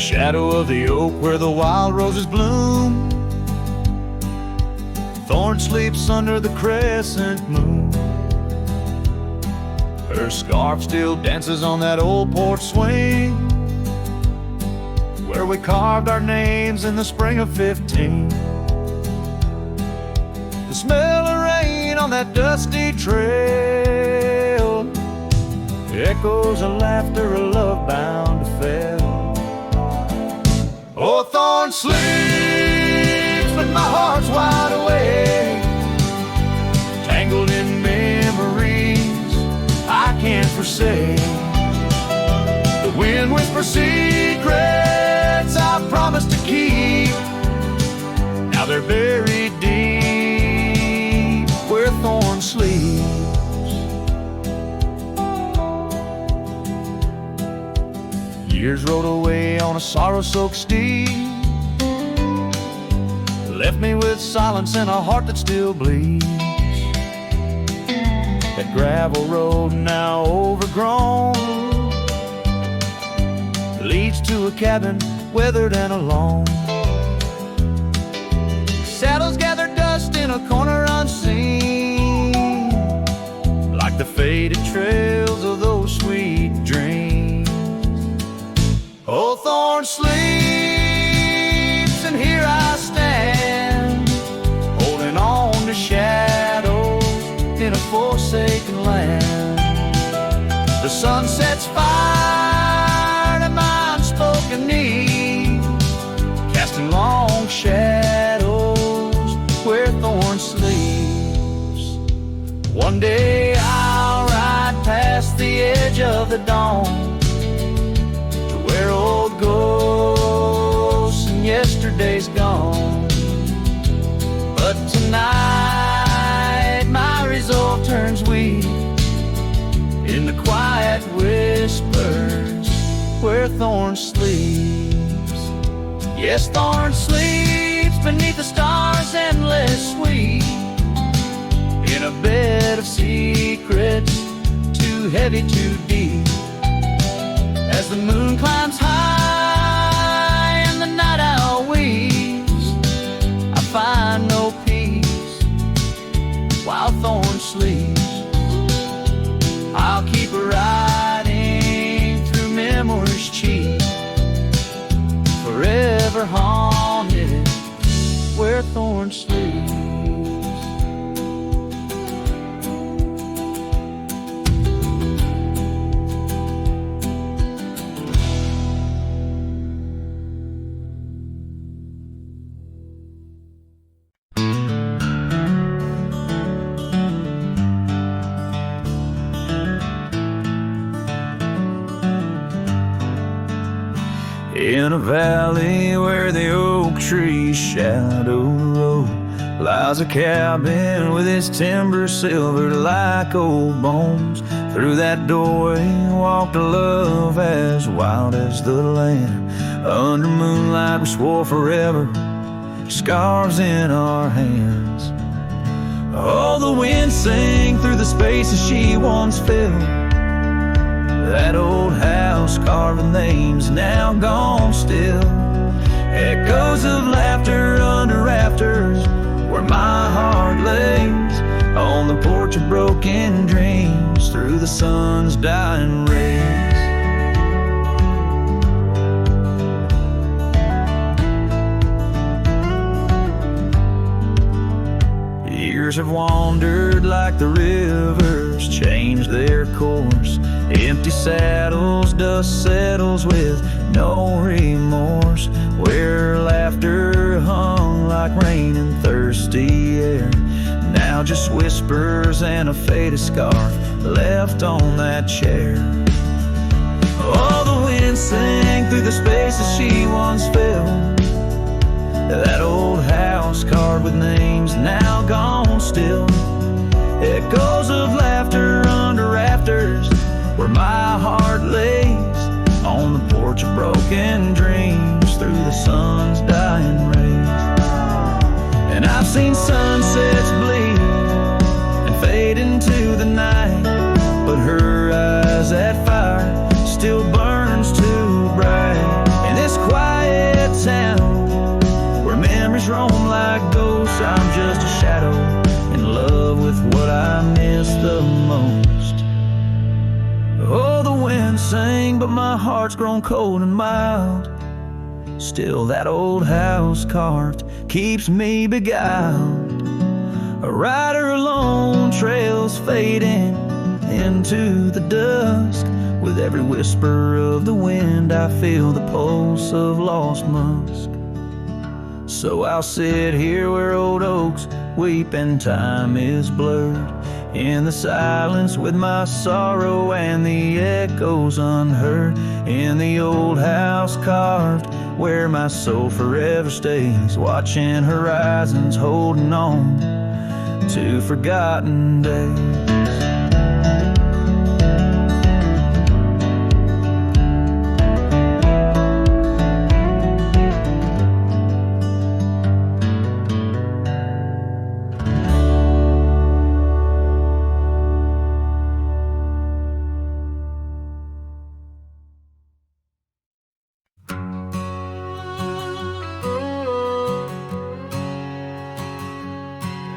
shadow of the oak where the wild roses bloom, Thorns sleeps under the crescent moon. Her scarf still dances on that old porch swing where we carved our names in the spring of 15. The smell of rain on that dusty trail, echoes of laughter, a love bound to fail. Oh, Thorns sleeps, but my heart's wide awake, tangled in memories I can't forsake. The wind whispers secrets I promised to keep, now they're buried deep where Thorns sleeps. Years rode away on a sorrow-soaked steed, left me with silence and a heart that still bleeds. That gravel road now overgrown leads to a cabin weathered and alone. Saddles gather dust in a corner unseen, like the faded trails of those sweet dreams. Oh, Thorns sleeps, and here I stand, holding on to shadows in a forsaken land. The sun sets fire to my unspoken need, casting long shadows where Thorns sleeps. One day I'll ride past the edge of the dawn, where old ghosts and yesterday's gone. But tonight my resolve turns weak in the quiet whispers where Thorns sleeps. Yes, Thorns sleeps beneath the stars endless sweet, in a bed of secrets too heavy, too deep. As the moon climbs high and the night owl weeps, I find no peace while Thorns sleeps. I'll keep riding through memories cheap, forever haunted where Thorns sleeps. In a valley where the oak trees shadow the road, lies a cabin with its timbers silvered like old bones. Through that doorway walked a love as wild as the land. Under moonlight we swore forever, scars in our hands. Oh, the wind sang through the spaces she once filled. That old house carved with names now gone still. Echoes of laughter under rafters where my heart lays, on the porch of broken dreams through the sun's dying rays. Years have wandered like the rivers, changed their course. Empty saddles, dust settles with no remorse, where laughter hung like rain in thirsty air. Now just whispers and a faded scarf left on that chair. Oh, the wind sang through the spaces she once filled. That old house carved with names now gone still. Echoes of laughter under rafters where my heart lays, on the porch of broken dreams through the sun's dying rays. And I've seen sunsets bleed and fade into the night, but her eyes, that fire still burns too bright. In this quiet heart's grown cold and mild. Still that old house carved keeps me beguiled. A rider alone, trails fading into the dusk. With every whisper of the wind, I feel the pulse of lost musk. So I'll sit here where old oaks weep and time is blurred, in the silence with my sorrow and the echoes unheard, in the old house carved where my soul forever stays, watching horizons, holding on to forgotten days.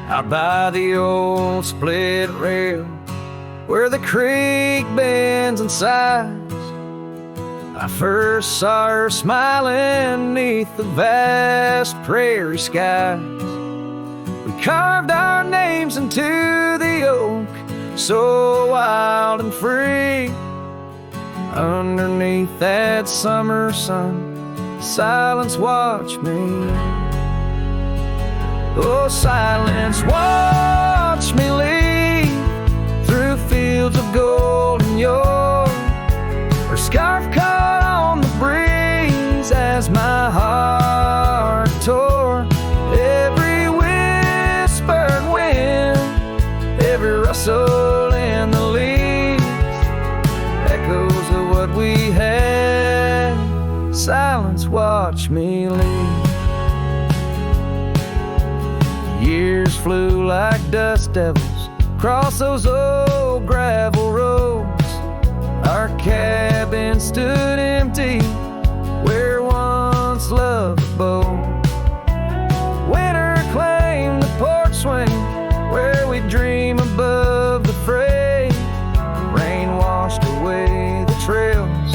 Out by the old split rail, where the creek bends and sighs, I first saw her smiling neath the vast prairie skies. We carved our names into the oak, so wild and free. Underneath that summer sun, silence watched me. Oh, silence, watch me lead through fields of gold and yore. Her scarf caught on the breeze as my heart tore. Every whispered wind, every rustle in the leaves, echoes of what we had. Silence, watch me lead. Years flew like dust devils across those old gravel roads. Our cabin stood empty where once love abode. Winter claimed the porch swing where we dream above the fray. Rain washed away the trails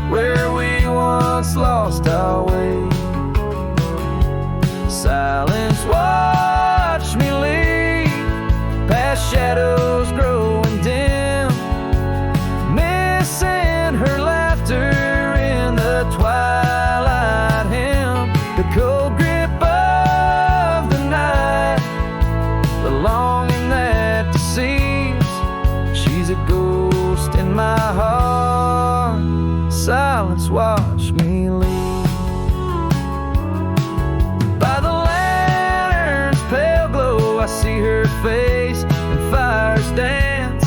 where we once lost our way. Silence, watch me lead past shadows growing dim, missing her laughter in the twilight hymn. The cold grip of the night, the longing that deceives. She's a ghost in my heart. Silence, watch me lead. I see her face and fires dance.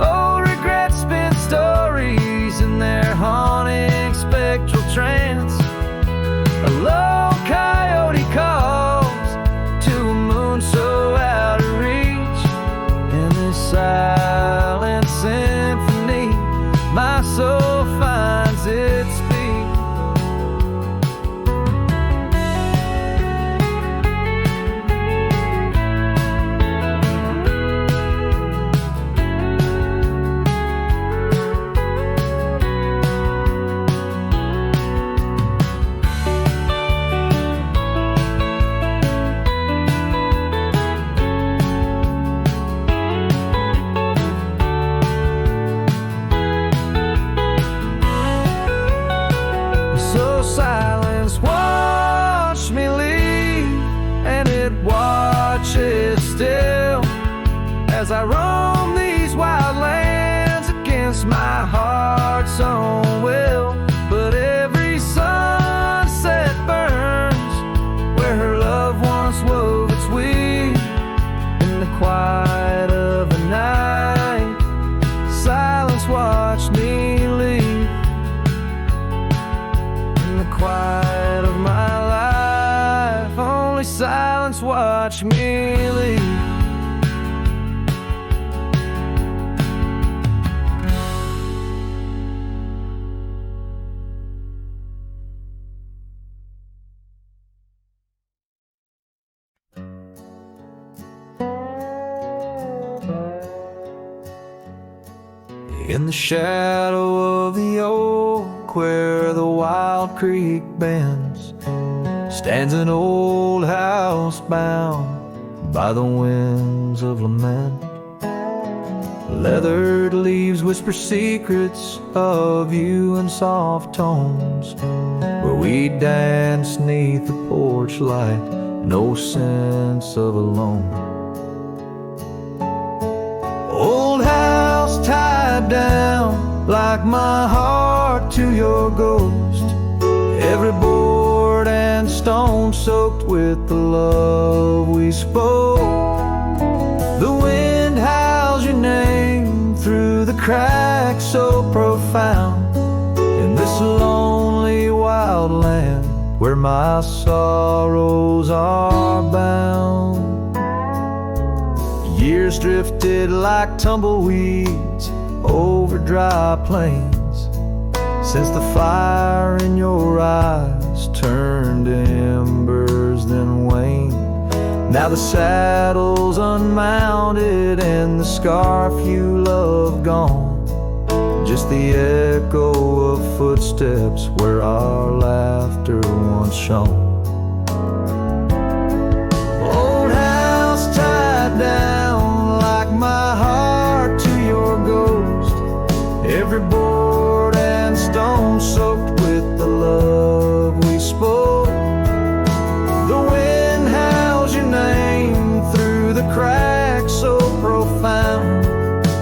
Old regrets spin stories in their haunting spectral trance. A lone coyote calls to a moon so out of reach. In this silent symphony, my soul finds its speech. As I roam these wild lands against my heart's own will, but every sunset burns where her love once wove its weave. In the quiet of the night, silence watched me leave. In the quiet of my life, only silence watched me leave. In the shadow of the oak where the wild creek bends stands an old house bound by the winds of lament. Leathered leaves whisper secrets of you in soft tones, where we dance 'neath the porch light, no sense of alone. Old house tied down like my heart to your ghost, every board and stone soaked with the love we spoke. The wind howls your name through the cracks so profound in this lonely wild land where my sorrows are bound. Years drifted like tumbleweeds over dry plains since the fire in your eyes turned to embers then waned. Now the saddle's unmounted and the scarf you love gone, just the echo of footsteps where our laughter once shone. Old house tied down like my heart to your ghost, every board and stone soaked with the love we spoke. The wind howls your name through the cracks so profound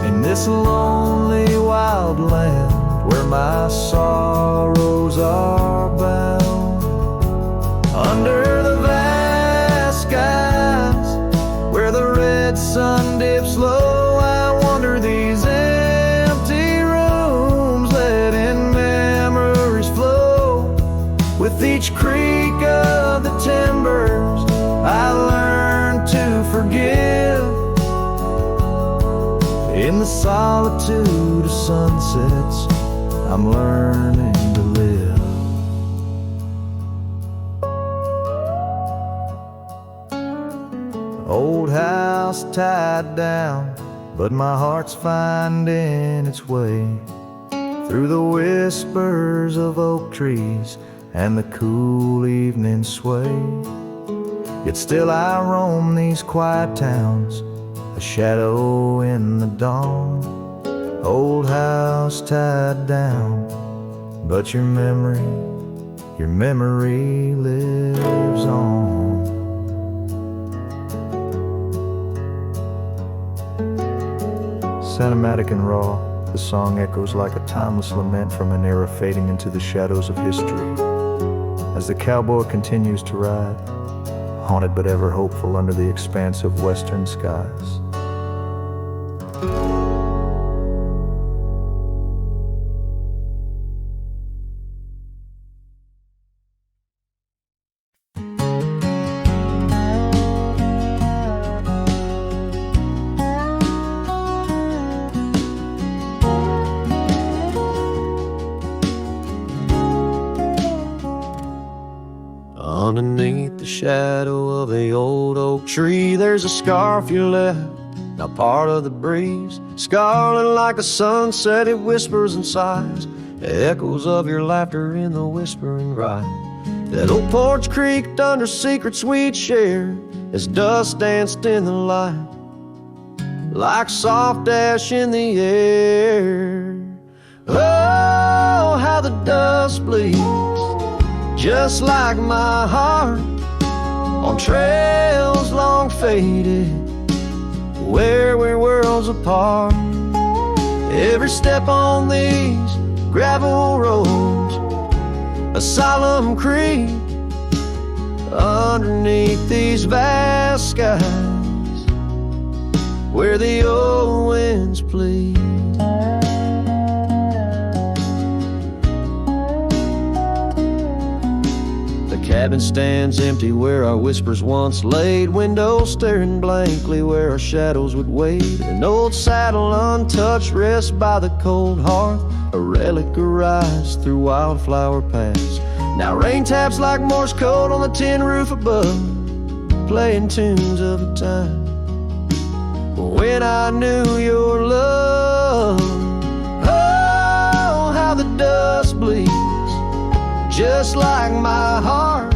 in this lonely wild land where my sorrows are bound. Under the vast skies where the red sun dips low, I wander these empty rooms, letting memories flow. With each creak of the timbers I learn to forgive. In the solitude of sunsets I'm learning to live. Old house tied down, but my heart's finding its way through the whispers of oak trees and the cool evening sway. Yet still I roam these quiet towns, a shadow in the dawn. Old house tied down, but your memory lives on. Cinematic and raw, the song echoes like a timeless lament from an era fading into the shadows of history. As the cowboy continues to ride, haunted but ever hopeful under the expanse of western skies. Underneath the shadow of the old oak tree, there's a scarf you left, now part of the breeze. Scarlet like a sunset, it whispers and sighs, echoes of your laughter in the whispering ride. That old porch creaked under secrets we'd shared as dust danced in the light, like soft ash in the air. Oh, how the dust bleeds, just like my heart, on trails long faded, where we're worlds apart. Every step on these gravel roads, a solemn creep underneath these vast skies, where the old winds plead. Cabin stands empty where our whispers once laid, windows staring blankly where our shadows would wade. An old saddle untouched rests by the cold hearth, a relic arise through wildflower paths. Now rain taps like Morse code on the tin roof above, playing tunes of a time when I knew your love. dust bleeds, just like my heart,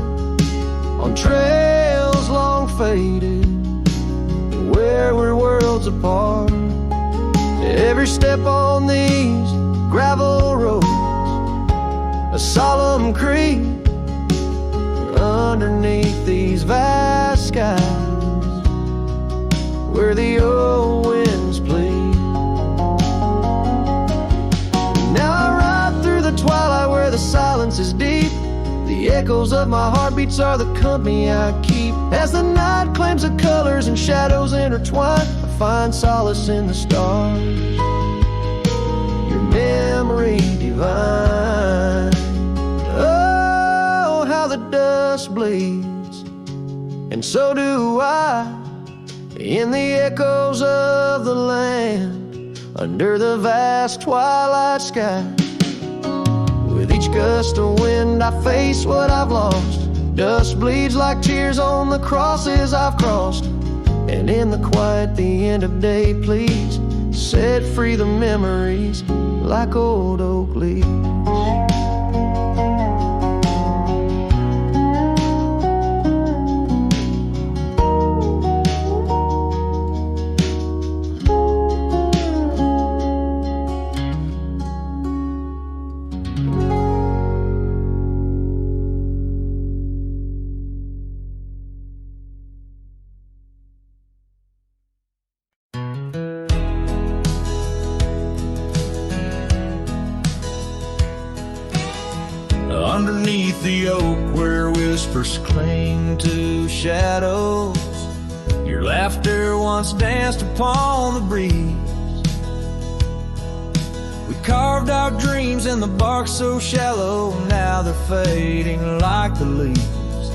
on trails long faded, where we're worlds apart. Every step on these gravel roads, a solemn creep underneath these vast skies, where the old winds plead. Now I ride through the twilight where the silence is deep. The echoes of my heartbeats are the company I keep. As the night claims the colors and shadows intertwine, I find solace in the stars, your memory divine. Oh, how the dust bleeds, and so do I, in the echoes of the land, under the vast twilight sky. With each gust of wind I face what I've lost. Dust bleeds like tears on the crosses I've crossed. And in the quiet, the end of day, please set free the memories like old oak leaves. Underneath the oak where whispers cling to shadows, your laughter once danced upon the breeze. We carved our dreams in the bark so shallow, now they're fading like the leaves.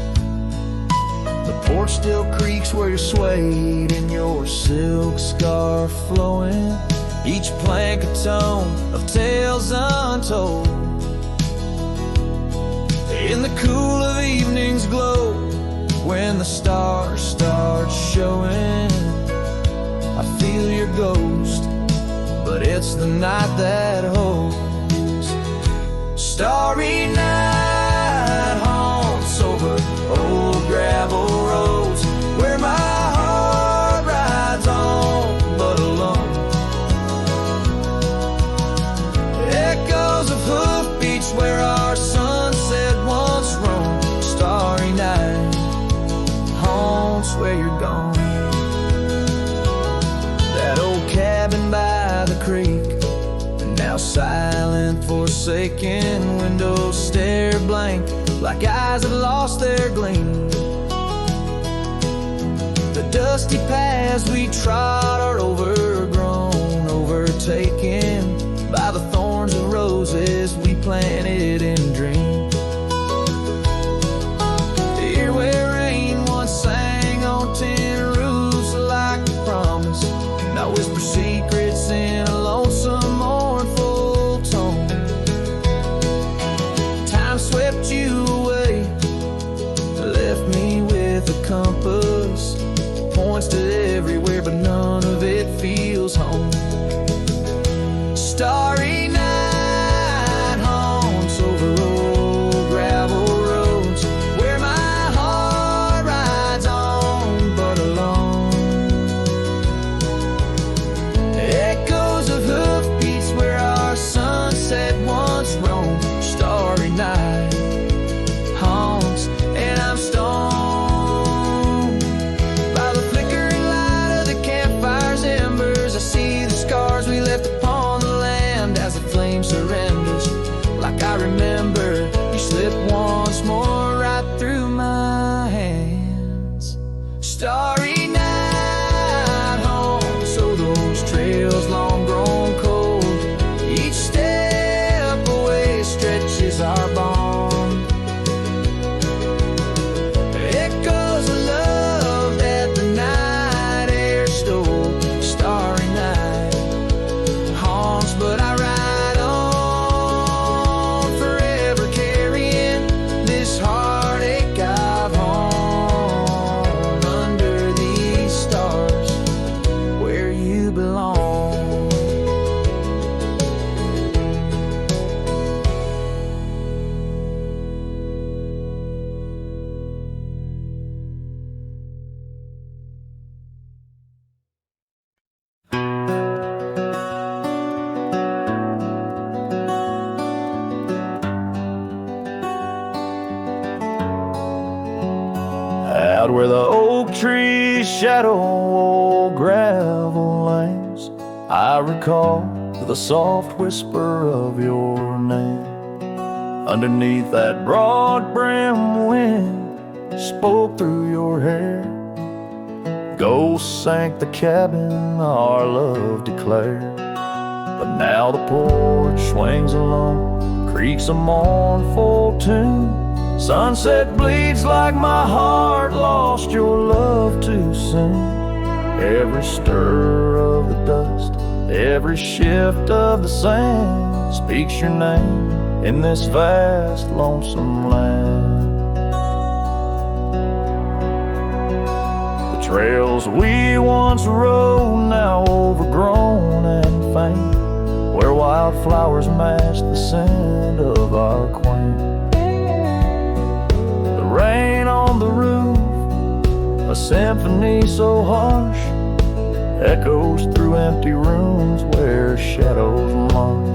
The porch still creaks where you're swayed in your silk scarf flowing, each plank a tone of tales untold. In the cool of evening's glow, when the stars start showing, I feel your ghost, but it's the night that holds. Starry night haunts over old gravel roads, where my heart rides on but alone. Echoes of hoofbeats where our sunset once roamed. Starry night haunts where you're gone. That old cabin by the creek, now silent, forsaken, windows stare blank like eyes that lost their gleam. The dusty paths we trod are overgrown, overtaken by the thorns and roses we planted in dreams. Here where rain once sang on tin roofs like a promise, now whisper secrets in a lonesome mournful tone. Time swept you away, left me with a compass, points to everywhere but none of it feels home. Starry night haunts over old gravel roads, where my heart rides on but alone. Echoes of hoofbeats where our sunset once roamed. Starry night haunts, and I'm stoned by the flickering light of the campfire's embers. I see the scars we left upon the land, Out where the oak trees shadow old gravel lanes, I recall the soft whisper of your name. Underneath that broad brim wind spoke through your hair. Ghosts sank the cabin our love declared. But now the porch swings alone, creaks a mournful tune. Sunset bleeds like my heart lost your love too soon. Every stir of the dust, every shift of the sand speaks your name in this vast, lonesome land. The trails we once rode, now overgrown and faint, where wildflowers match the scent of our quaint. The rain on the roof, a symphony so harsh, echoes through empty rooms where shadows march.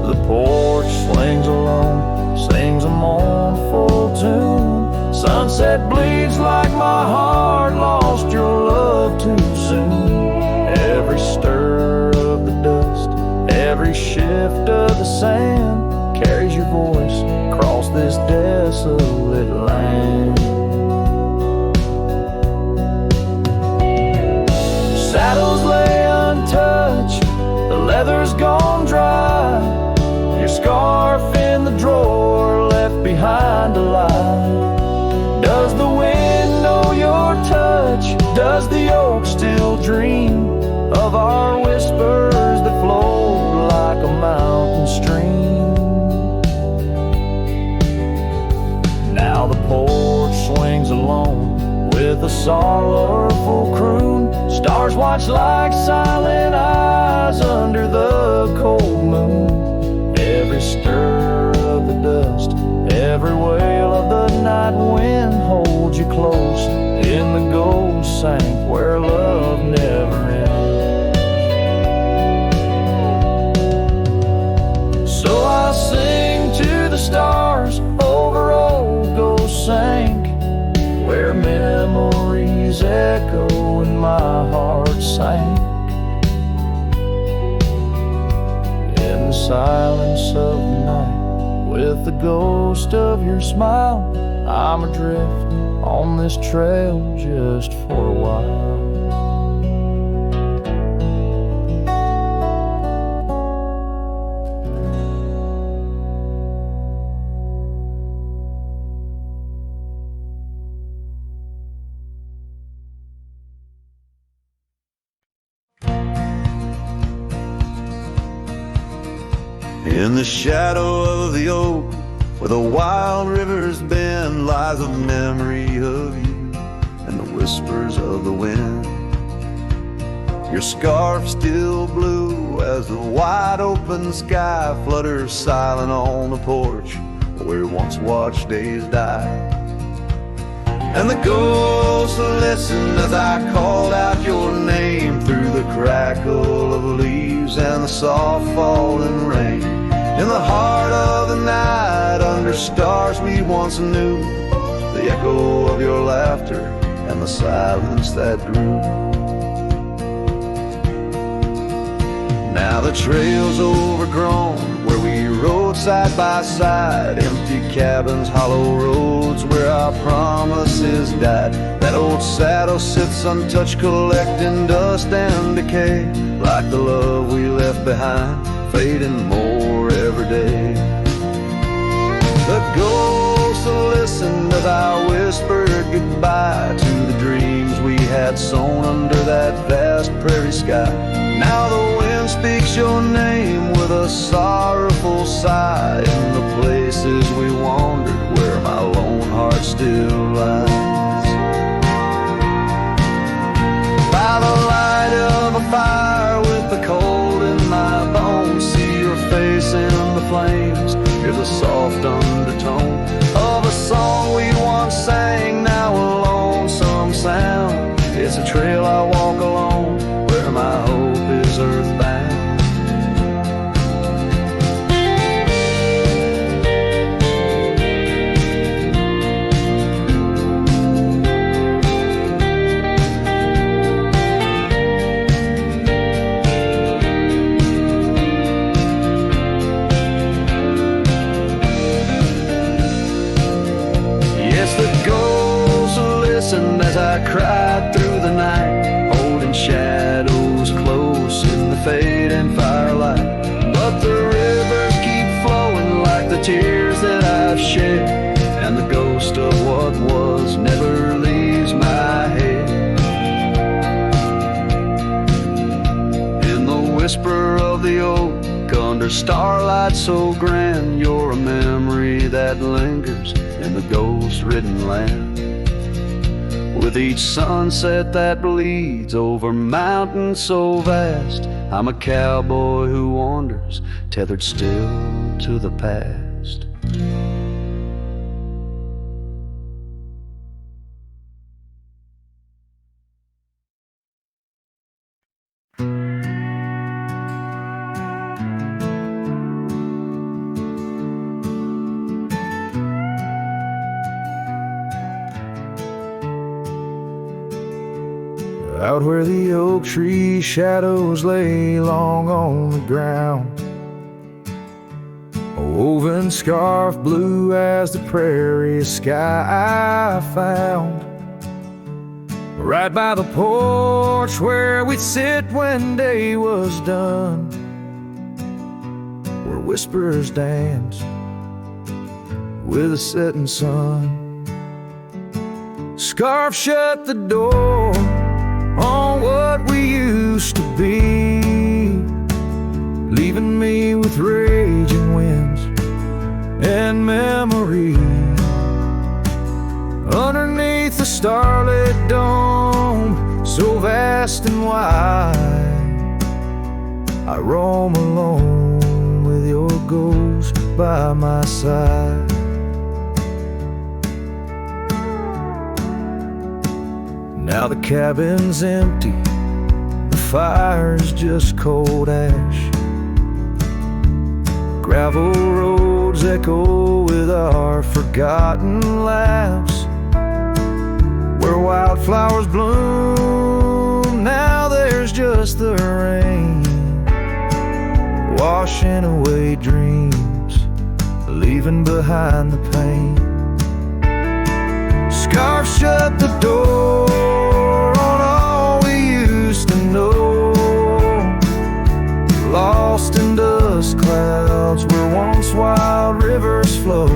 The porch swings alone, sings a mournful tune. Sunset bleeds like my heart lost your love too soon. Every stir of the dust, every shift of the sand carries your voice across this desolate land. Saddles lay untouched, the leather's gone dry. Your scarf in the drawer left behind to lie. Does the wind know your touch? Does the oak still dream of our whispers that flowed like a mountain stream? Now the porch swings alone with a sorrowful croon. Stars watch like silent eyes under the cold moon. Every stir of the dust, every wail of the night wind holds you close in the gold sank where love never ends. So I sing to the stars over old ghost sank, where memories echo and my heart sank. In the silence of the night, with the ghost of your smile, I'm adrift on this trail just for a while. In the shadow of the oak, where the wild rivers bend, lies a memory of you and the whispers of the wind. Your scarf still blue as the wide open sky flutters silent on the porch where we once watched days die. And the ghosts listened as I called out your name through the crackle of leaves and the soft falling rain. In the heart of the night, under stars we once knew, the echo of your laughter and the silence that grew. Now the trail's overgrown, where we rode side by side, empty cabins, hollow roads where our promises died. That old saddle sits untouched, collecting dust and decay, like the love we left behind, fading more every day. The ghosts listened as I whispered goodbye to the dreams we had sown under that vast prairie sky. Now the wind speaks your name with a sorrowful sigh in the places we wandered where my lone heart still lies. By the light of a fire with the cold in my bones, see your face in the flames, hear the soft undertone of a song we once sang, now a lonesome sound. It's a trail I walk alone, where my hope is earthbound. listened as I cried through the night, holding shadows close in the fading firelight. But the rivers keep flowing like the tears that I've shed, and the ghost of what was never leaves my head. In the whisper of the oak, under starlight so grand, you're a memory that lingers in the ghost-ridden land. With each sunset that bleeds over mountains so vast, I'm a cowboy who wanders, tethered still to the past. Out where the oak tree shadows lay long on the ground, a woven scarf blue as the prairie sky I found. Right by the porch where we'd sit when day was done, where whispers dance with the setting sun. Scarf shut the door on what we used to be, leaving me with raging winds and memory. Underneath the starlit dome, so vast and wide, I roam alone with your ghost by my side. Now the cabin's empty, the fire's just cold ash. Gravel roads echo with our forgotten laughs. Where wildflowers bloom, now there's just the rain, washing away dreams, leaving behind the pain. Scarf shut the door on all we used to know, lost in dust clouds where once wild rivers flow.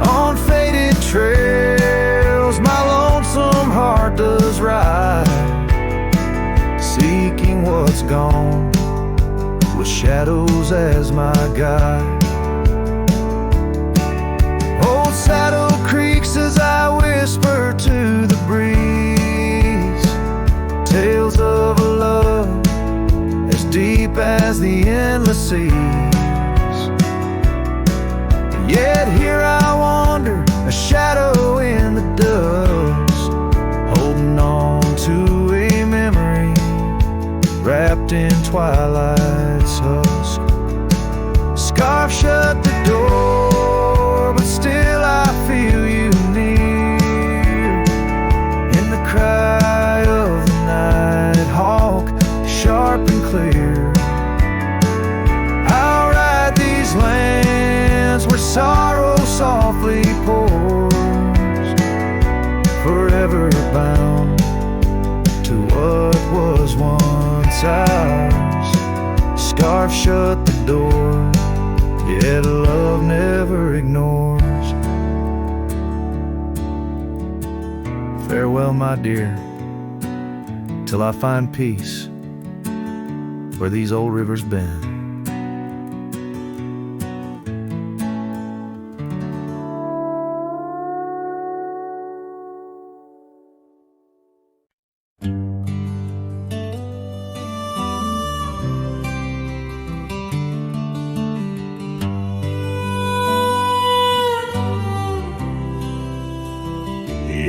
On faded trails my lonesome heart does ride, seeking what's gone with shadows as my guide. Old saddle creaks as I whisper to the breeze, tales of a love as deep as the endless seas. Yet here I wander, a shadow in the dust, holding on to a memory wrapped in twilight's husk. Scarf shut the door, but still I feel you near, in the cry of the night hawk, sharp and clear. I'll ride these lands where sorrow softly pours, forever bound to what was once ours. Scarf shut the door, yet love never ignores. Farewell, my dear, till I find peace where these old rivers bend.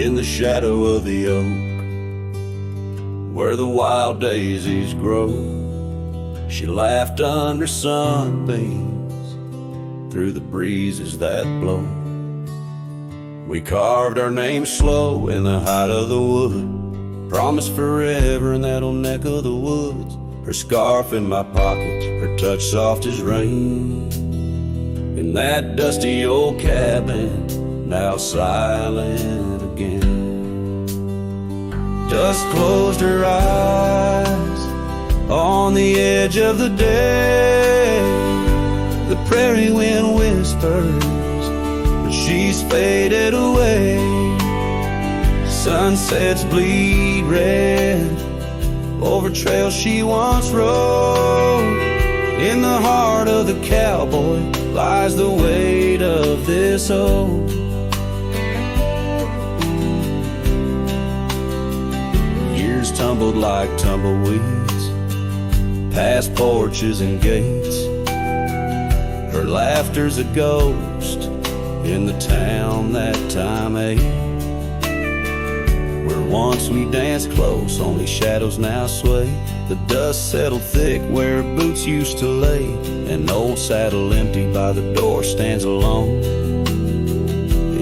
In the shadow of the oak, where the wild daisies grow, she laughed under sunbeams through the breezes that blow. We carved our names slow in the height of the wood, promised forever in that old neck of the woods. Her scarf in my pocket, her touch soft as rain, in that dusty old cabin, now silent again. Dusk closed her eyes on the edge of the day. The prairie wind whispers, but she's faded away. Sunsets bleed red over trails she once rode. In the heart of the cowboy lies the weight of this old. Years tumbled like tumbleweeds past porches and gates. Her laughter's a ghost in the town that time ate. Where once we danced close, only shadows now sway. The dust settled thick where boots used to lay. An old saddle empty by the door stands alone.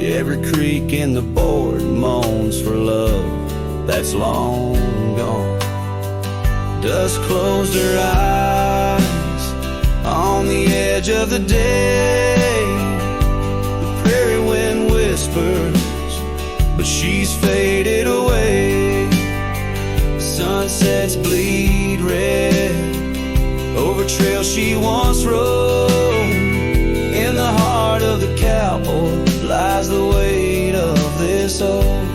Every creak in the board moans for love that's long gone. Dust closed her eyes on the edge of the day. The prairie wind whispers, but she's faded away. Sunsets bleed red over trails she once rode. In the heart of the cowboy lies the weight of this old.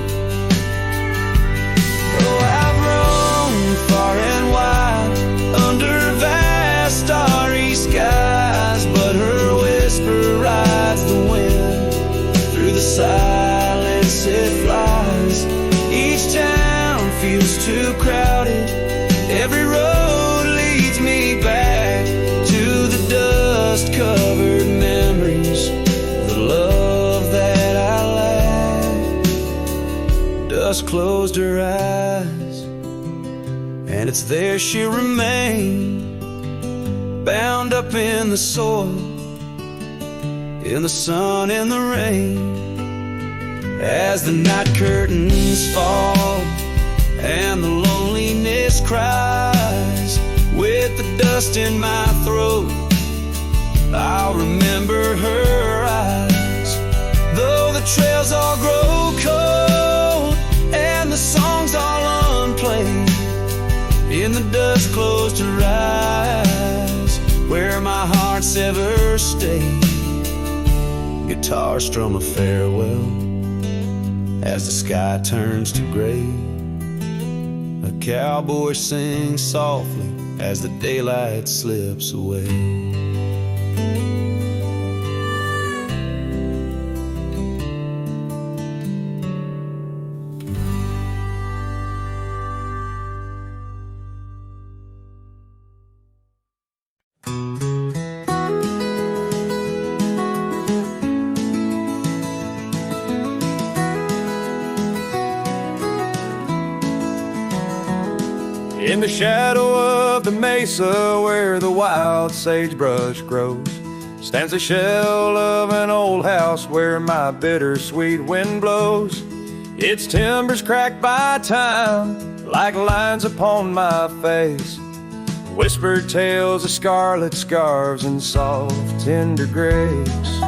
Oh, I've roamed far and wide under vast starry skies, but her whisper rides the wind through the silence it flies. Each town feels too crowded. Every road leads me back to the dust-covered memories of the love that I lacked. Dust closed her eyes, and it's there she'll remain, bound up in the soil, in the sun and the rain. As the night curtains fall and the loneliness cries, with the dust in my throat, I'll remember her eyes. Though the trails all grow cold and the songs all unplayed, in the dust closed her eyes, where my heart's ever stayed. Guitar strum a farewell as the sky turns to gray. A cowboy sings softly as the daylight slips away. In the shadow of the mesa where the wild sagebrush grows stands the shell of an old house where my bittersweet wind blows. Its timbers cracked by time like lines upon my face, whispered tales of scarlet scarves and soft tender grapes.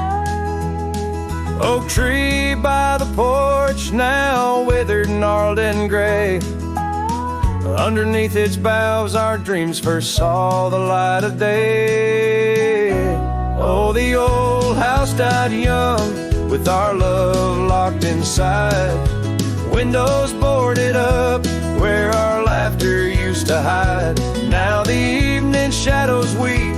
Oak tree by the porch now withered, gnarled and gray. Underneath its boughs our dreams first saw the light of day. Oh, the old house died young with our love locked inside. Windows boarded up where our laughter used to hide. Now the evening shadows weep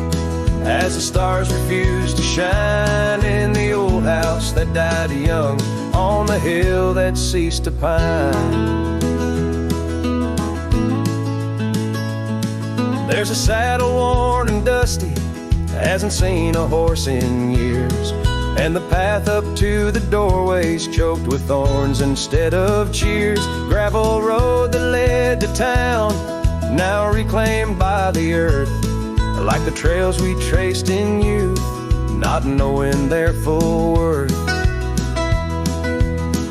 as the stars refuse to shine in the old house that died young on the hill that ceased to pine. There's a saddle worn and dusty, hasn't seen a horse in years, and the path up to the doorway's choked with thorns instead of cheers. Gravel road that led to town, now reclaimed by the earth, like the trails we traced in youth, not knowing their full worth.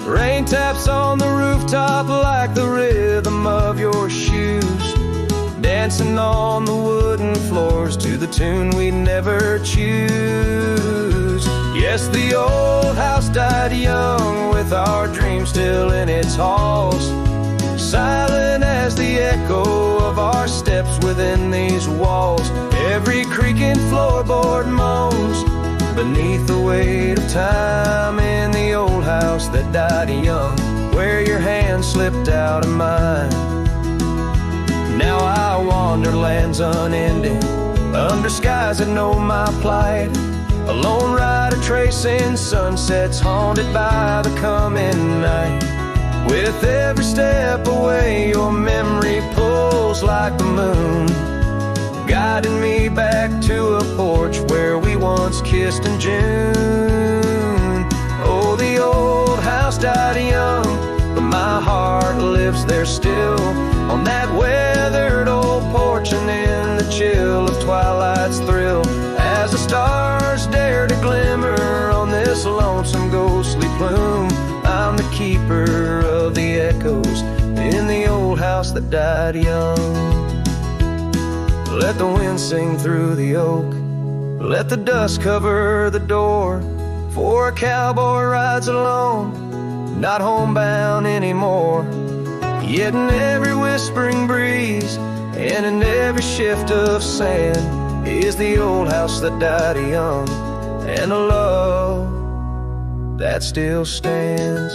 Rain taps on the rooftop like the rhythm of your shoes, dancing on the wooden floors to the tune we never choose. Yes, the old house died young with our dreams still in its halls, silent our steps within these walls. Every creaking floorboard moans beneath the weight of time in the old house that died young, where your hand slipped out of mine. Now I wander lands unending, under skies that know my plight. A lone rider tracing sunsets, haunted by the coming night. With every step away, your memory pulls like the moon, guiding me back to a porch where we once kissed in June. Oh, the old house died young, but my heart lives there still, on that weathered old porch and in the chill of twilight's thrill. As the stars dare to glimmer on this lonesome ghostly plume, I'm the keeper of the echoes in the old house that died young. Let the wind sing through the oak, let the dust cover the door, for a cowboy rides alone, not homebound anymore. Yet in every whispering breeze and in every shift of sand is the old house that died young, and a love that still stands.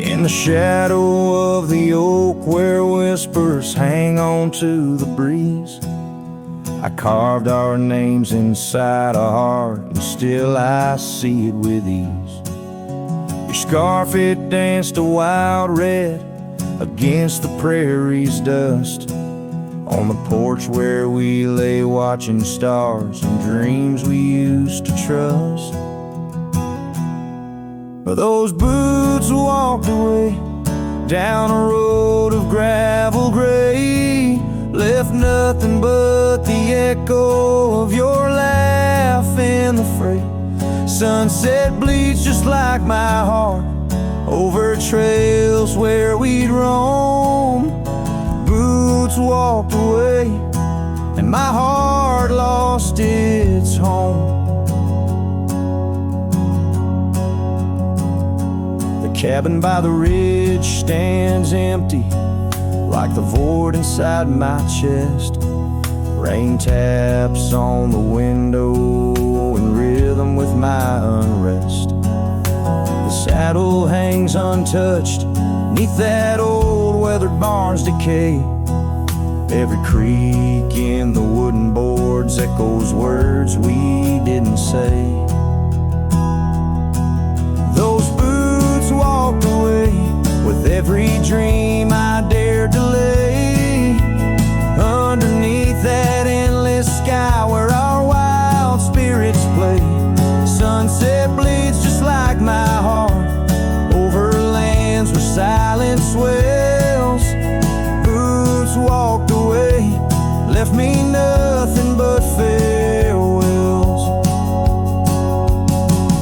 In the shadow of the oak where whispers hang on to the breeze, I carved our names inside a heart, and still I see it with ease. Your scarf, it danced a wild red against the prairie's dust, on the porch where we lay watching stars and dreams we used to trust. But those boots walked away down a road of gravel gray, left nothing but the echo of your laugh in the fray. Sunset bleeds just like my heart over trails where we'd roam. Boots walked away and my heart lost its home. The cabin by the ridge stands empty, like the void inside my chest. Rain taps on the window in rhythm with my unrest. The saddle hangs untouched neath that old weathered barn's decay. Every creak in the wooden boards echoes words we didn't say. Those boots walked away with every dream I dared to lay, underneath that endless sky where our wild spirits play. Sunset bleeds just like my heart over lands where silence swells. Boots walked away, left me nothing but farewells.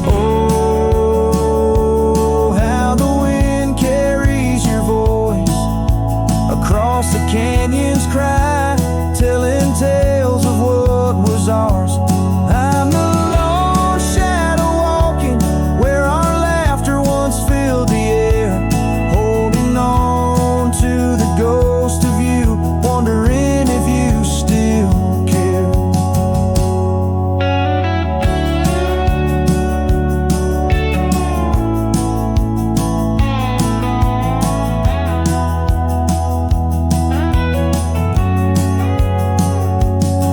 Oh, how the wind carries your voice across the canyon's cry, telling tales of what was ours. I'm the lone shadow walking where our laughter once filled the air, holding on to the ghost of you, wondering if you still care.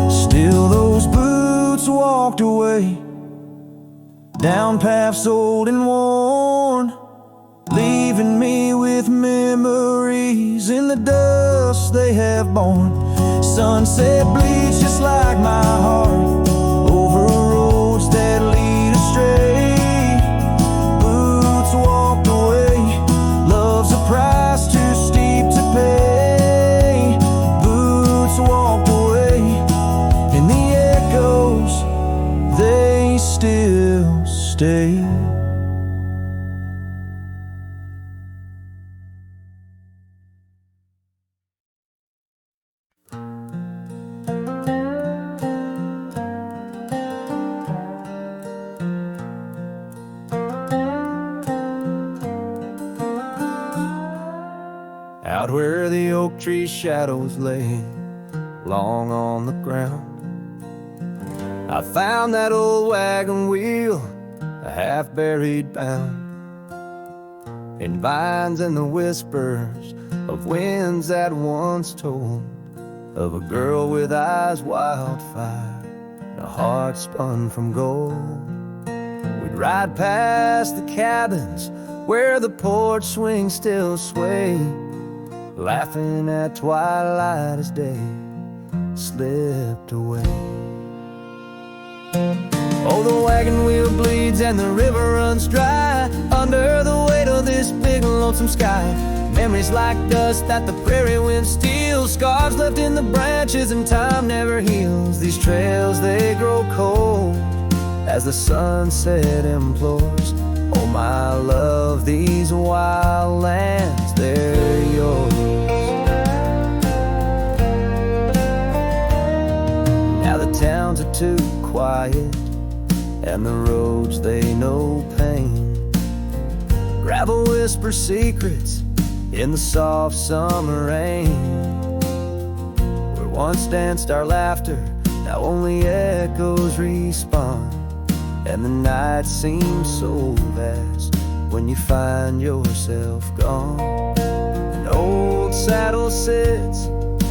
Still those boots walked away down paths old and worn, leaving me with memories in the dust they have borne. Sunset bleeds just like my heart over roads that lead astray. Boots walked away, love's a price too steep to pay. Boots walked away, and the echoes shadows lay long on the ground. I found that old wagon wheel, a half-buried bound, in vines and the whispers of winds that once told of a girl with eyes wildfire and a heart spun from gold. We'd ride past the cabins where the porch swings still sway, laughing at twilight as day slipped away. Oh, the wagon wheel bleeds and the river runs dry under the weight of this big lonesome sky. Memories like dust that the prairie wind steals, scars left in the branches and time never heals. These trails, they grow cold as the sunset implores. Oh, my love, these wild lands, they're yours. Now the towns are too quiet and the roads, they know pain. Gravel whispers secrets in the soft summer rain. Where once danced our laughter, now only echoes respond. And the night seems so vast when you find yourself gone. An old saddle sits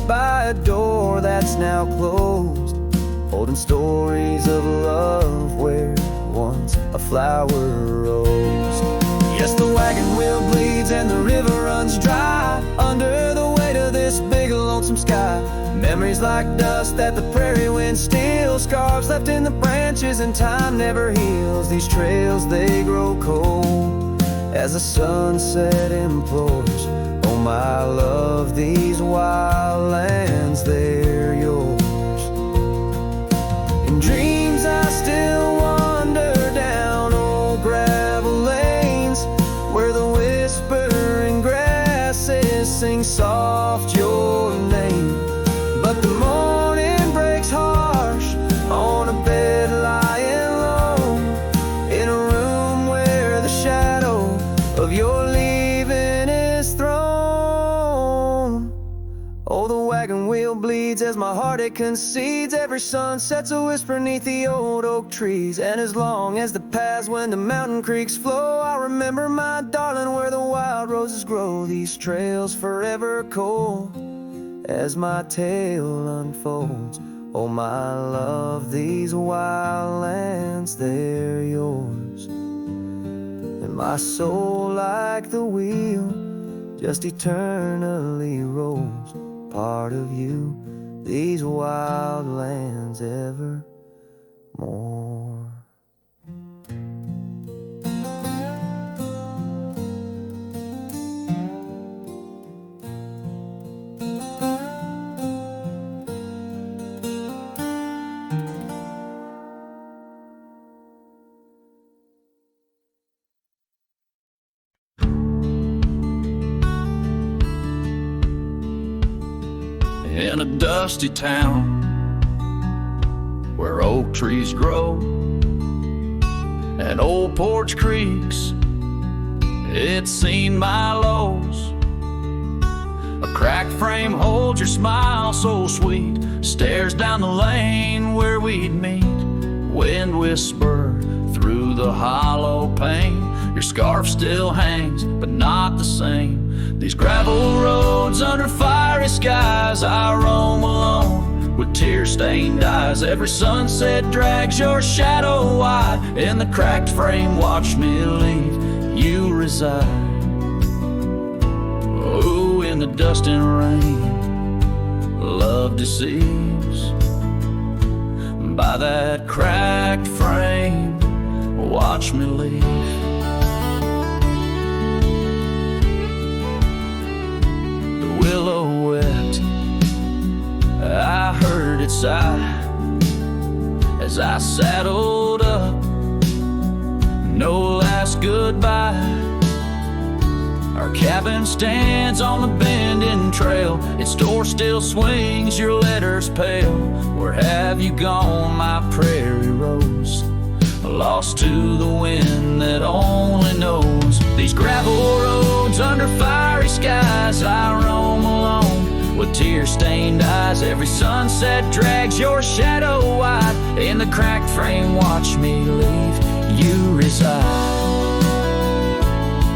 by a door that's now closed, holding stories of love where once a flower rose. Yes, the wagon wheel bleeds and the river runs dry under the weight of this big lonesome sky. Memories like dust that the prairie wind steals, scars left in the branches and time never heals. These trails, they grow cold as the sunset implores. Oh, my love, these wild lands, they're yours. In dreams I still wander down old gravel lanes where the whispering grasses sing soft your name. But the morning breaks harsh on a bed lying low, in a room where the shadow of your leaving is thrown. Oh, the wagon wheel bleeds as my heart it concedes. Every sunset's a whisper neath the old oak trees. And as long as the paths when the mountain creeks flow, I'll remember my darling where the wild roses grow. These trails forever cold as my tale unfolds. Oh, my love, these wild lands, they're yours. And my soul, like the wheel, just eternally rolls. Part of you, these wild lands evermore. In a dusty town where oak trees grow and old porch creaks, it's seen my lows. A cracked frame holds your smile so sweet, stares down the lane where we'd meet. Wind whisper through the hollow pane, your scarf still hangs but not the same. These gravel roads under fiery skies, I roam alone with tear-stained eyes. Every sunset drags your shadow wide, in the cracked frame watch me leave, you reside. Oh, in the dust and rain, love deceives. By that cracked frame, watch me leave. Willow wept, I heard it sigh as I saddled up. No last goodbye. Our cabin stands on the bending trail, its door still swings, your letters pale. Where have you gone, my prairie rose? Lost to the wind that only knows. These gravel roads under fiery skies, I roam alone with tear-stained eyes. Every sunset drags your shadow wide. In the cracked frame, watch me leave you reside.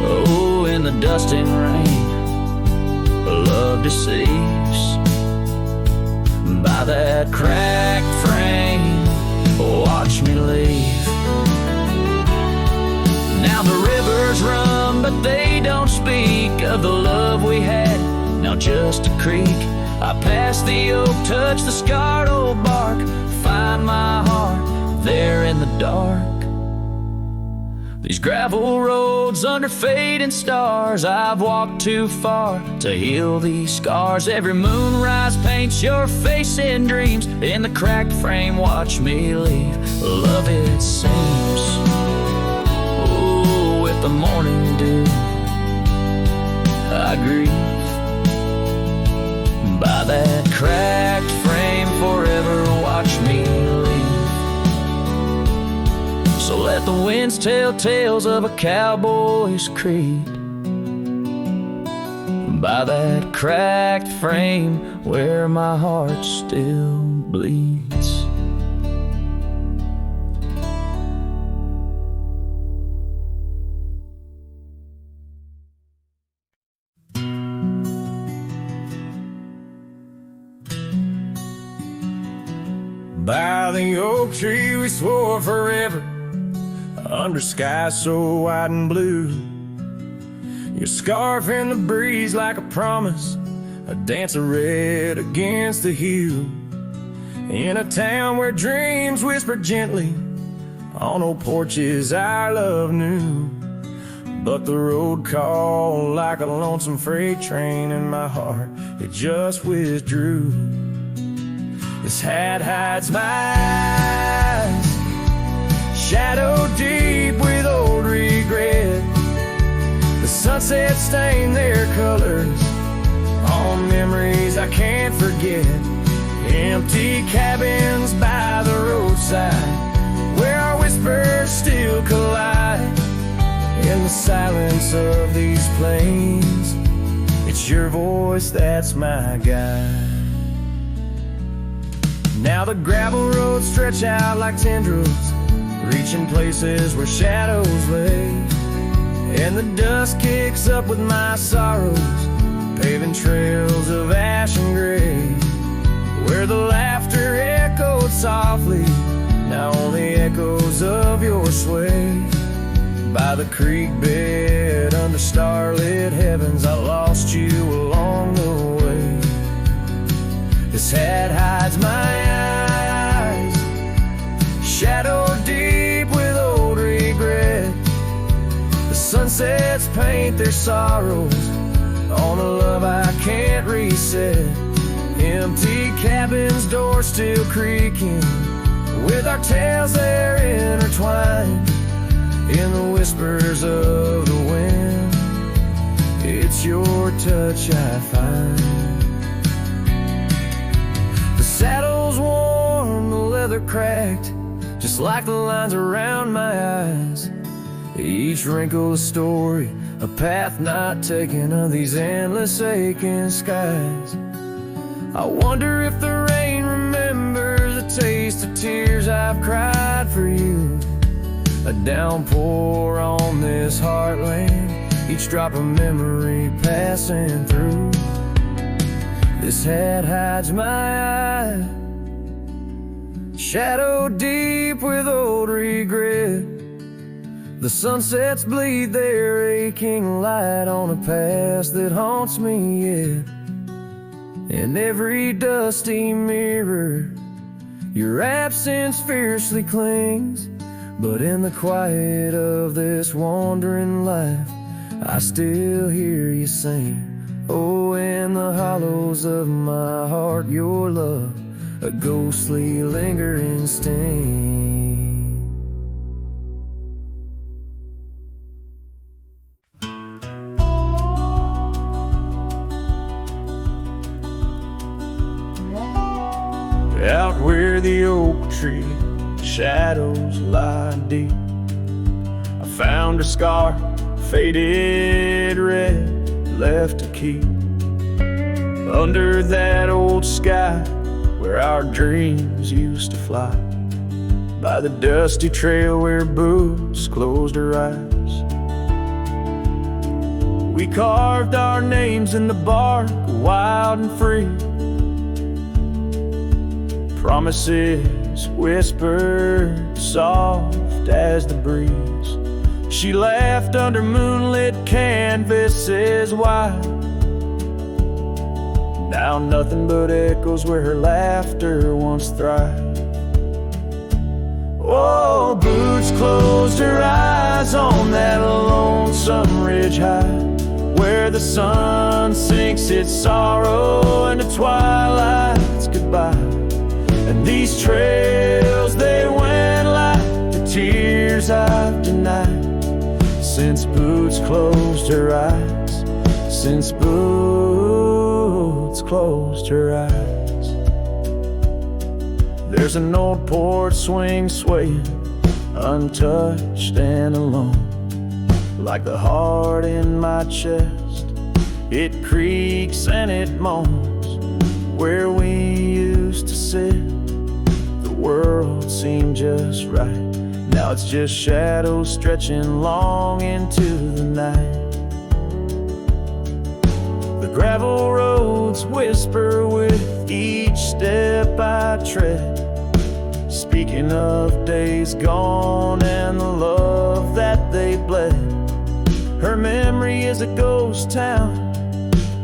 Oh, in the dust and rain, love deceives. By that cracked frame, watch me leave. Now the rivers run, but they don't speak of the love we had. Now just a creek. I pass the oak, touch the scarred old bark, find my heart there in the dark. These gravel roads under fading stars, I've walked too far to heal these scars. Every moonrise paints your face in dreams. In the cracked frame, watch me leave. Love, it seems, oh, with the morning dew I grieve. By that cracked frame, forever watch me leave. So let the winds tell tales of a cowboy's creed. By that cracked frame where my heart still bleeds. By the oak tree we swore forever, under skies so wide and blue. Your scarf in the breeze like a promise, a dance of red against the hue. In a town where dreams whisper gently, on old porches our love knew. But the road called like a lonesome freight train, and my heart, it just withdrew. This hat hides my eyes, shadow deep with old regret. The sunset stained their colors on memories I can't forget. Empty cabins by the roadside, where our whispers still collide. In the silence of these plains, it's your voice that's my guide. Now the gravel roads stretch out like tendrils, reaching places where shadows lay. And the dust kicks up with my sorrows, paving trails of ash and gray. Where the laughter echoed softly, now only echoes of your sway. By the creek bed under starlit heavens, I lost you along the way. This hat hides my eyes, shadow deep with old regret. The sunsets paint their sorrows on a love I can't reset. Empty cabins, doors still creaking, with our tales there intertwined. In the whispers of the wind, it's your touch I find. The saddle's worn, the leather cracked, just like the lines around my eyes. Each wrinkle a story, a path not taken of these endless aching skies. I wonder if the rain remembers the taste of tears I've cried for you. A downpour on this heartland, each drop of memory passing through. This hat hides my eye, shadow deep with old regret. The sunsets bleed their aching light on a past that haunts me yet. In every dusty mirror, your absence fiercely clings. But in the quiet of this wandering life, I still hear you sing. Oh, in the hollows of my heart, your love, a ghostly lingering sting. Out where the oak tree shadows lie deep, I found a scar, faded red, left to keep. under that old sky where our dreams used to fly, by the dusty trail where boots closed her eyes. We carved our names in the bark, wild and free, promises whispered soft as the breeze. She laughed under moonlit canvases wide. Now nothing but echoes where her laughter once thrived. Oh, Boots closed her eyes on that lonesome ridge high, where the sun sinks its sorrow into twilight's goodbye. And these trails, they went like the tears I've denied, since Boots closed her eyes, since Boots closed her eyes. There's an old porch swing swaying, untouched and alone, like the heart in my chest. It creaks and it moans where we used to sit. The world seemed just right. Now it's just shadows stretching long into the night. The gravel roads whisper with each step I tread, speaking of days gone and the love that they bled. Her memory is a ghost town,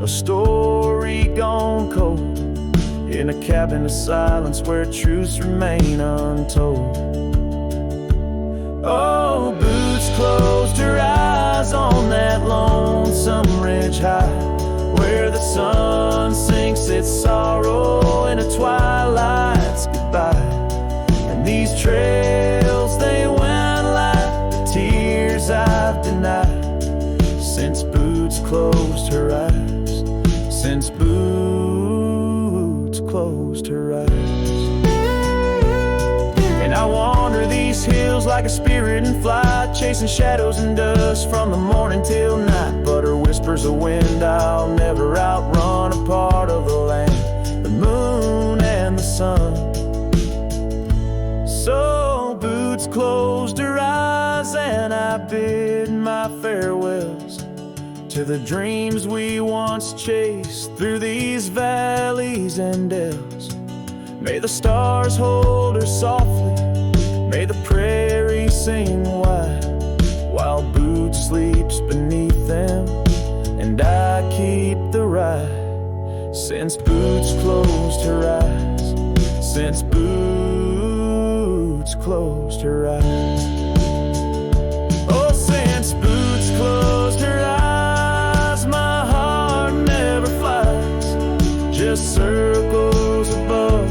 a story gone cold, in a cabin of silence where truths remain untold. Oh, Boots closed her eyes on that lonesome ridge high, where the sun sinks its sorrow into twilight's goodbye. And these trails, they went like the tears I've denied, since Boots closed her eyes, since Boots closed her eyes. And I wander these hills like a spirit in flight, chasing shadows and dust from the morning till night. But her whispers of wind I'll never outrun, a part of the land, the moon and the sun. So Boots closed her eyes and I bid my farewells to the dreams we once chased through these valleys and dells. May the stars hold her softly, may the prairie sing wide, while Boots sleeps beneath them and I keep the ride. Since Boots closed her eyes, since Boots closed her eyes. Oh, since Boots closed her eyes, my heart never flies, just circles above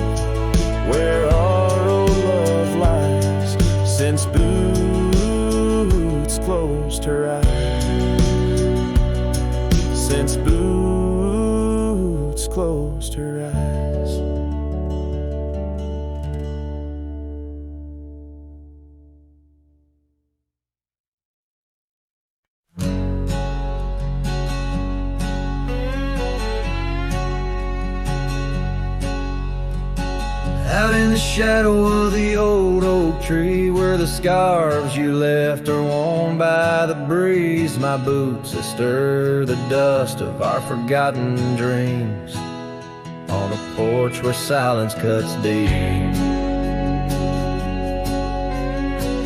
where our old love lies. Since Boots closed her eyes, since Boots closed her eyes. Out in the shadow of the old oak tree, where the scarves you left are worn by the breeze, my boots that stir the dust of our forgotten dreams, on a porch where silence cuts deep.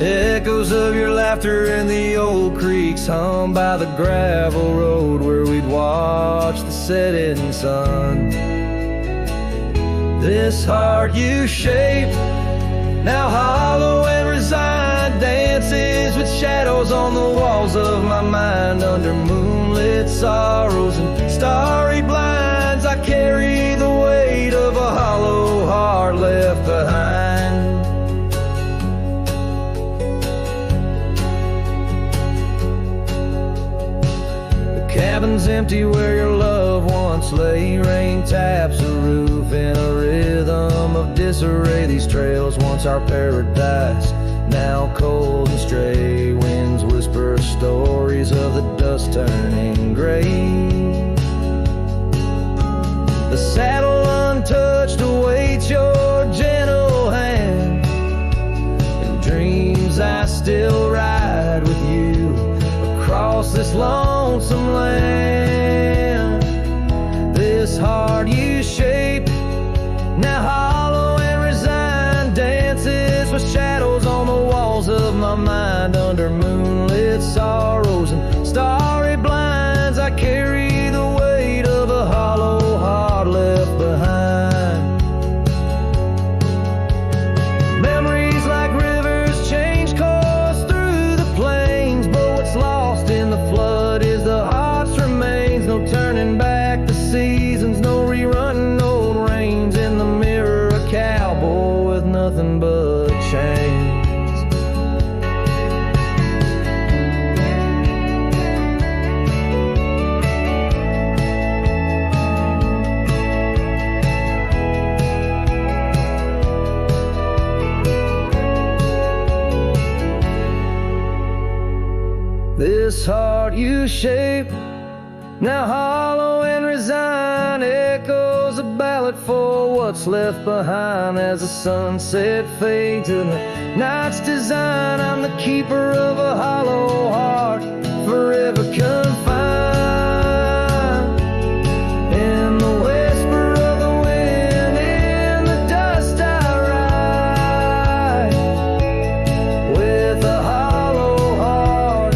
Echoes of your laughter in the old creeks hum by the gravel road where we'd watch the setting sun. This heart you shaped, now hollow and resigned, dances with shadows on the walls of my mind. Under moonlit sorrows and starry blinds, I carry the weight of a hollow heart left behind. The cabin's empty where your love once lay, rain taps the roof in a rhythm of disarray. These trails once our paradise, now cold and stray. Winds whisper stories of the dust turning gray. The saddle untouched awaits your gentle hand, and dreams I still ride with you across this lonesome land. This heart you shape, now hollow and resigned, dances with shadows on the walls of my mind. Under moonlit sorrows and starry blinds, I carry the weight of a hollow heart left behind. Memories like rivers change course through the plains, but what's lost in the flood is the heart's remains. No turning back the seasons, no rerunning old reins. In the mirror, a cowboy with nothing but chains. This heart you shape, now hollow and resigned, echoes a ballad for what's left behind. As the sunset fades in the night's design, I'm the keeper of a hollow heart, forever confined. In the whisper of the wind, in the dust I ride, with a hollow heart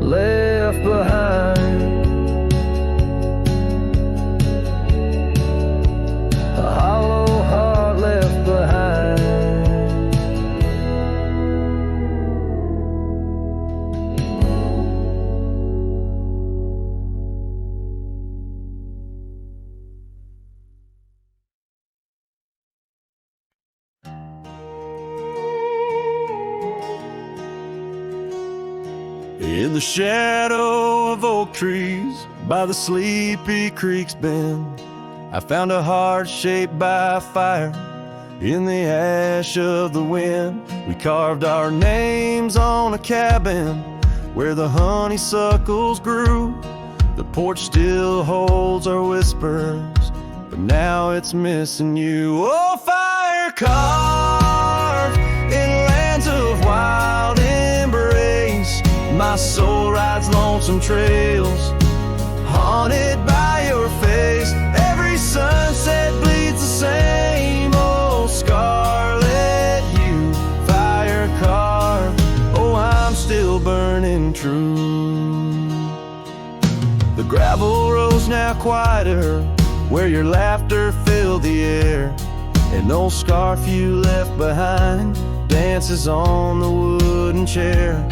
left behind. A hollow heart left behind. In the shadow of oak trees by the sleepy creek's bend, I found a heart shaped by fire in the ash of the wind. We carved our names on a cabin where the honeysuckles grew. The porch still holds our whispers, but now it's missing you. Oh, fire carved in lands of wild embrace, my soul rides lonesome trails, haunted by your face. Every sunset bleeds the same old scarlet hue, fire carved. Oh, I'm still burning true. The gravel road's now quieter, where your laughter filled the air. An old scarf you left behind dances on the wooden chair.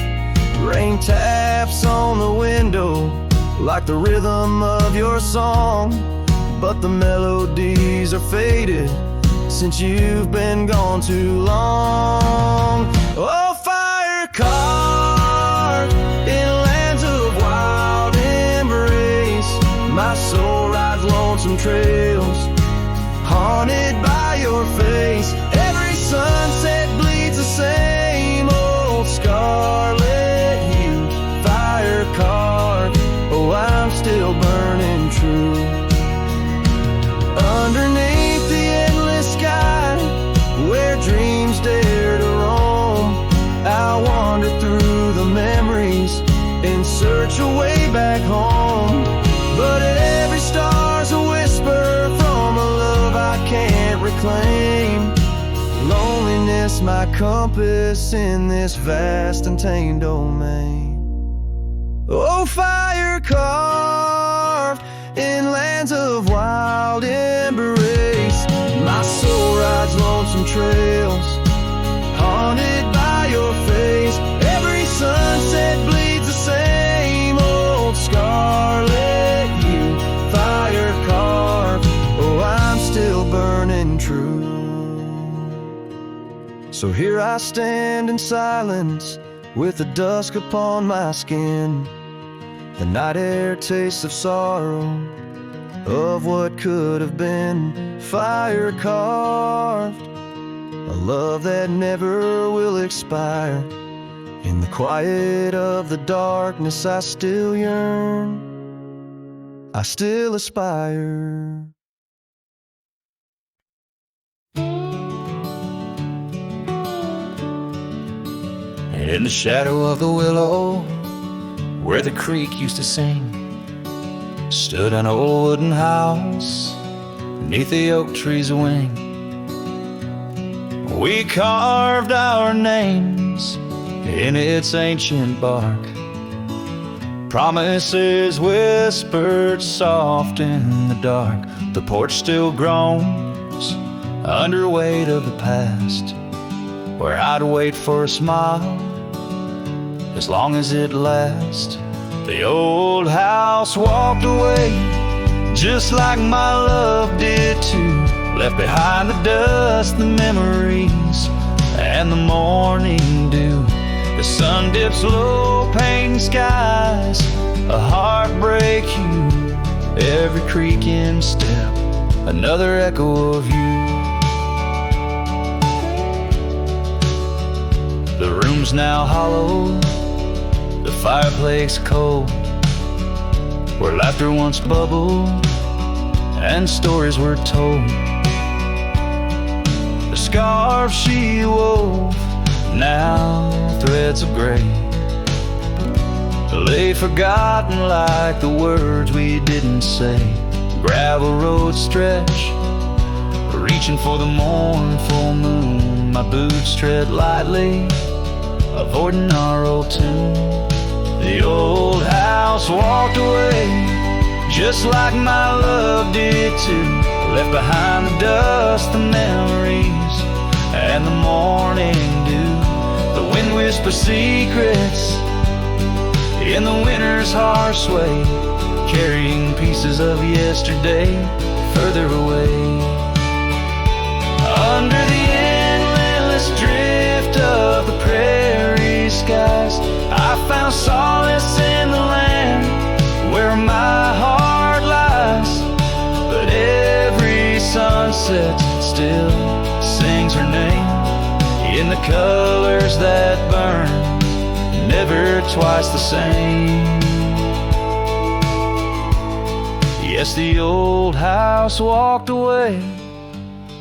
Rain taps on the window like the rhythm of your song, but the melodies are faded since you've been gone too long. Oh, fire carved in lands of wild embrace, my soul rides lonesome trails, haunted by your face. Every sunset bleeds the same old scarlet hue, fire carved. Oh, I'm still burning true. Underneath the endless sky, where dreams dare to roam, I wander through the memories in search of way back home. But every star's a whisper from a love I can't reclaim. Loneliness my compass in this vast and tamed domain. Oh, fire carved in lands of wild embrace, my soul rides lonesome trails, haunted by your face. Every sunset bleeds the same old scarlet hue, fire carved. Oh, I'm still burning true. So here I stand in silence, with the dusk upon my skin. The night air tastes of sorrow, of what could have been. Fire carved, a love that never will expire. In the quiet of the darkness I still yearn. I still aspire. In the shadow of the willow, where the creek used to sing, stood an old wooden house beneath the oak tree's wing. We carved our names in its ancient bark, promises whispered soft in the dark. The porch still groans under weight of the past, where I'd wait for a smile as long as it lasts. The old house walked away just like my love did too. Left behind the dust, the memories, and the morning dew. The sun dips low, painting skies, a heartbreak hue. Every creaking step, another echo of you. The room's now hollow, the fireplace cold, where laughter once bubbled and stories were told. The scarf she wove, now threads of gray, lay forgotten like the words we didn't say. Gravel road stretch, reaching for the mournful moon. My boots tread lightly, avoiding our old tune. The old house walked away just like my love did too. Left behind the dust, the memories, and the morning dew. The wind whispers secrets in the winter's harsh sway, carrying pieces of yesterday further away. Under the endless drift of the prairie skies, I found solace in the land where my heart lies. But every sunset still sings her name in the colors that burn, never twice the same. Yes, the old house walked away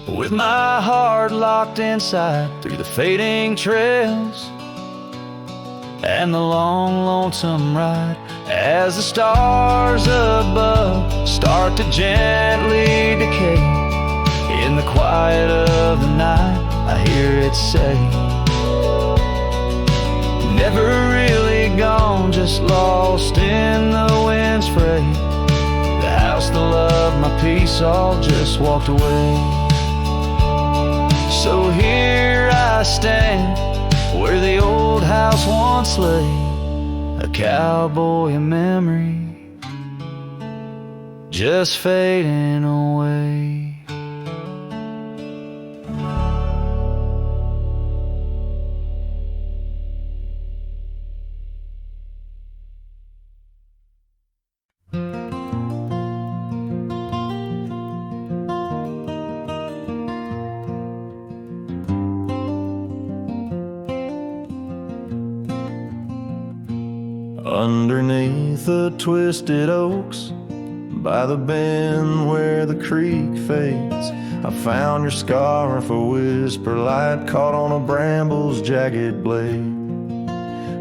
with my heart locked inside, through the fading trails and the long, lonesome ride. As the stars above start to gently decay, in the quiet of the night I hear it say, never really gone, just lost in the wind's fray. The house, the love, my peace all just walked away. So here I stand where the old house once lay, a cowboy in memory, just fading away. Underneath the twisted oaks, by the bend where the creek fades, I found your scarf, a whisper light caught on a bramble's jagged blade.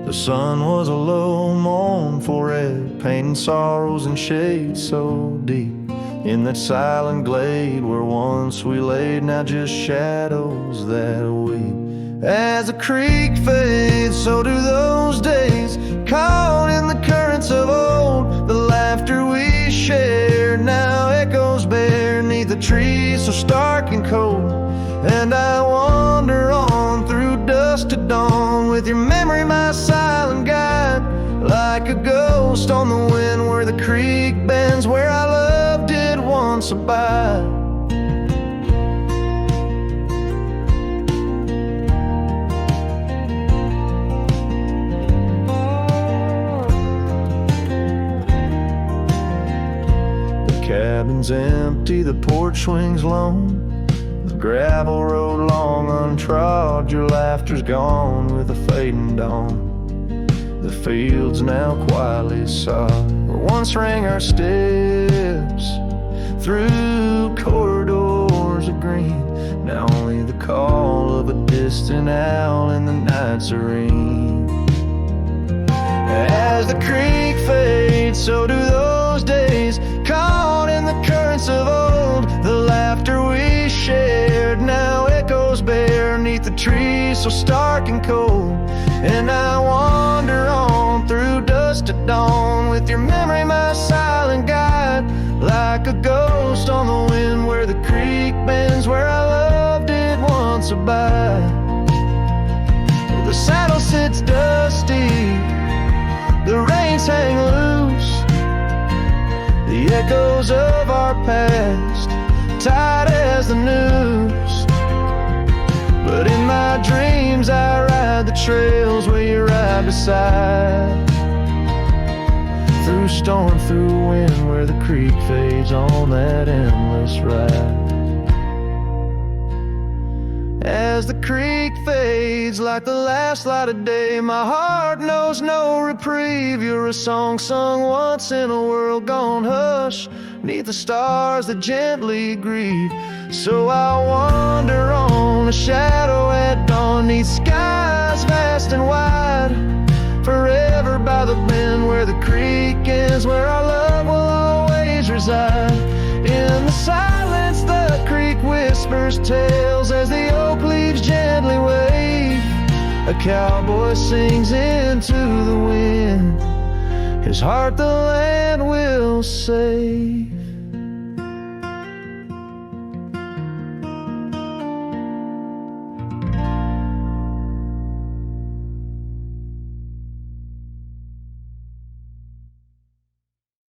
The sun was a low, mournful red, painting sorrows and shades so deep. In that silent glade where once we laid, now just shadows that weep. As the creek fades, so do those days, caught in the currents of old. The laughter we shared now echoes bare neath the trees so stark and cold. And I wander on through dusk to dawn, with your memory my silent guide, like a ghost on the wind where the creek bends, where our love did once abide. Cabin's empty, the porch swings lone, the gravel road long untrod, your laughter's gone with the fading dawn. The fields now quietly sob, where once rang our steps through corridors of green. Now only the call of a distant owl in the night serene. As the creek fades, so do those days, caught in the currents of old. The laughter we shared now echoes bare neath the trees so stark and cold. And I wander on through dusk to dawn, with your memory my silent guide, like a ghost on the wind where the creek bends, where I loved it once abide. The saddle sits dusty, the reins hang loose, the echoes of our past tied as the noose. But in my dreams I ride the trails where you ride beside, through storm, through wind, where the creek fades on that endless ride. As the creek fades like the last light of day, my heart knows no reprieve. You're a song sung once in a world gone hush, neath the stars that gently grieve. So I wander on, a shadow at dawn, neath skies vast and wide, forever by the bend where the creek ends, where our love will always reside. In the silence the creek whispers tales as the oak leaves gently wave. A cowboy sings into the wind, his heart the land will save.